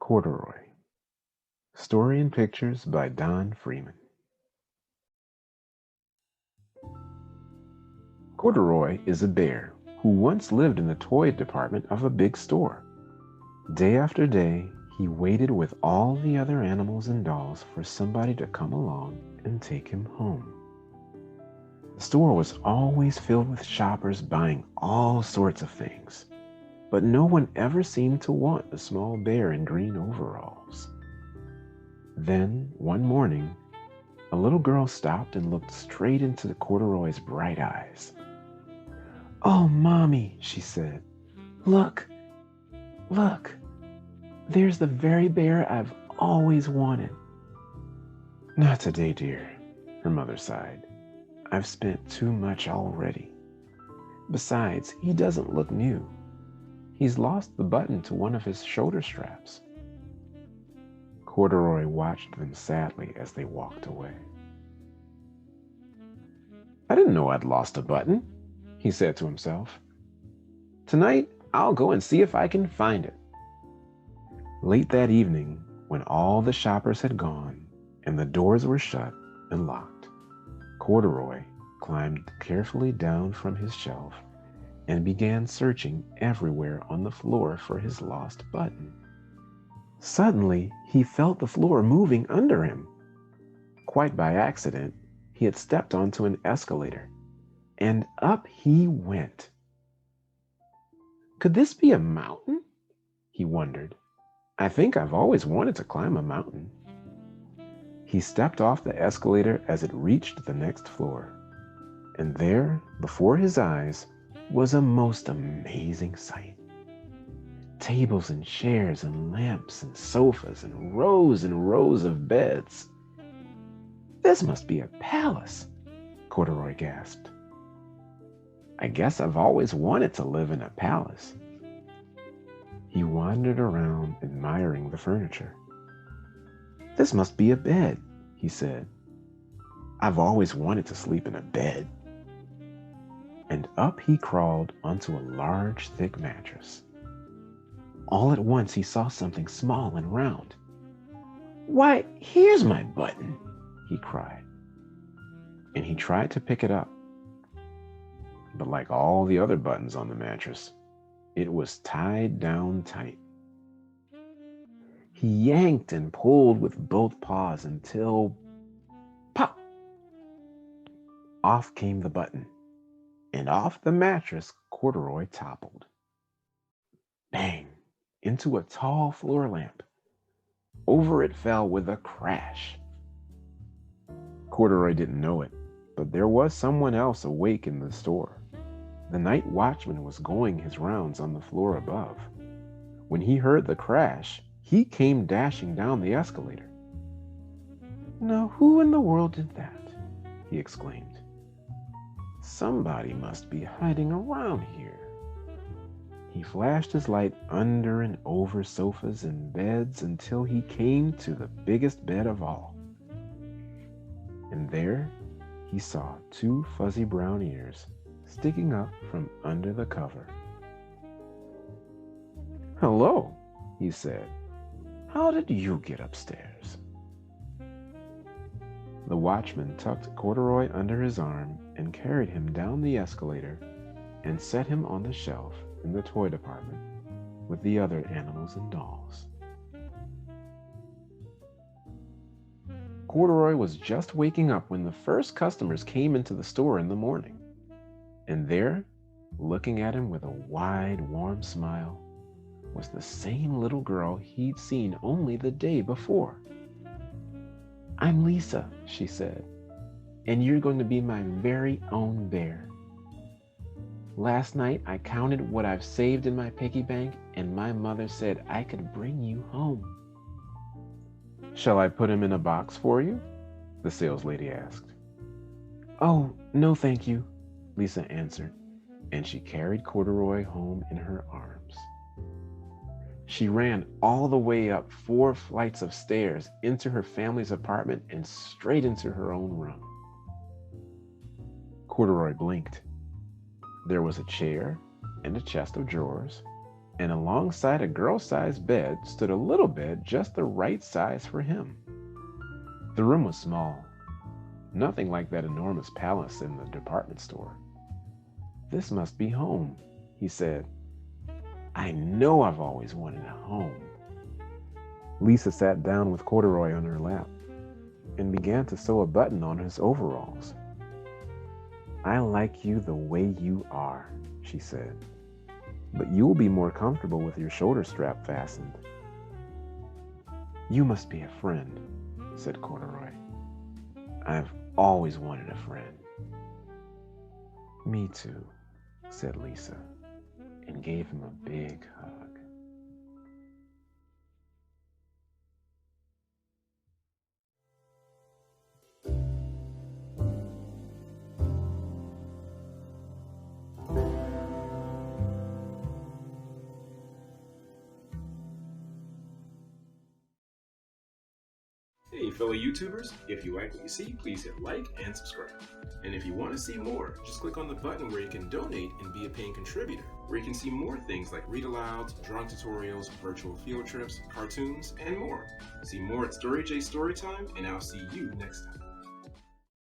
Corduroy. Story and pictures by Don Freeman. Corduroy is a bear who once lived in the toy department of a big store. Day after day, he waited with all the other animals and dolls for somebody to come along and take him home. The store was always filled with shoppers buying all sorts of things, but no one ever seemed to want the small bear in green overalls. Then, one morning, a little girl stopped and looked straight into the Corduroy's bright eyes. "Oh, Mommy," she said, "look, look, there's the very bear I've always wanted." "Not today, dear," her mother sighed. "I've spent too much already. Besides, he doesn't look new. He's lost the button to one of his shoulder straps." Corduroy watched them sadly as they walked away. "I didn't know I'd lost a button," he said to himself. "Tonight, I'll go and see if I can find it." Late that evening, when all the shoppers had gone and the doors were shut and locked, Corduroy climbed carefully down from his shelf and began searching everywhere on the floor for his lost button. Suddenly, he felt the floor moving under him. Quite by accident, he had stepped onto an escalator, and up he went. Could this be a mountain? He wondered. I think I've always wanted to climb a mountain. He stepped off the escalator as it reached the next floor, and there, before his eyes, was a most amazing sight. Tables and chairs and lamps and sofas and rows of beds. "This must be a palace," Corduroy gasped. "I guess I've always wanted to live in a palace." He wandered around admiring the furniture. "This must be a bed," he said. "I've always wanted to sleep in a bed." And up he crawled onto a large, thick mattress. All at once he saw something small and round. "Why, here's my button," he cried. And he tried to pick it up. But like all the other buttons on the mattress, it was tied down tight. He yanked and pulled with both paws until, pop! Off came the button, and off the mattress Corduroy toppled. Bang! Into a tall floor lamp. Over it fell with a crash. Corduroy didn't know it, but there was someone else awake in the store. The night watchman was going his rounds on the floor above. When he heard the crash, he came dashing down the escalator. "Now, who in the world did that?" he exclaimed. "Somebody must be hiding around here." He flashed his light under and over sofas and beds until he came to the biggest bed of all. And there he saw two fuzzy brown ears sticking up from under the cover. "Hello," he said. "How did you get upstairs?" The watchman tucked Corduroy under his arm and carried him down the escalator and set him on the shelf in the toy department with the other animals and dolls. Corduroy was just waking up when the first customers came into the store in the morning. And there, looking at him with a wide, warm smile, was the same little girl he'd seen only the day before. "I'm Lisa," she said, "and you're going to be my very own bear. Last night I counted what I've saved in my piggy bank, and my mother said I could bring you home." "Shall I put him in a box for you?" the saleslady asked. "Oh, no thank you," Lisa answered, and she carried Corduroy home in her arms. She ran all the way up 4 flights of stairs into her family's apartment and straight into her own room. Corduroy blinked. There was a chair and a chest of drawers, And alongside a girl-sized bed stood a little bed just the right size for him. The room was small, nothing like that enormous palace in the department store. "This must be home," he said. "I know I've always wanted a home." Lisa sat down with Corduroy on her lap and began to sew a button on his overalls. "I like you the way you are," she said, "but you will be more comfortable with your shoulder strap fastened." "You must be a friend," said Corduroy. "I've always wanted a friend." "Me too," said Lisa, and gave him a big hug. Hey fellow YouTubers, if you like what you see, please hit like and subscribe. And if you want to see more, just click on the button where you can donate and be a paying contributor, where you can see more things like read alouds, drawing tutorials, virtual field trips, cartoons, and more. See more at StoryJ Storytime, and I'll see you next time.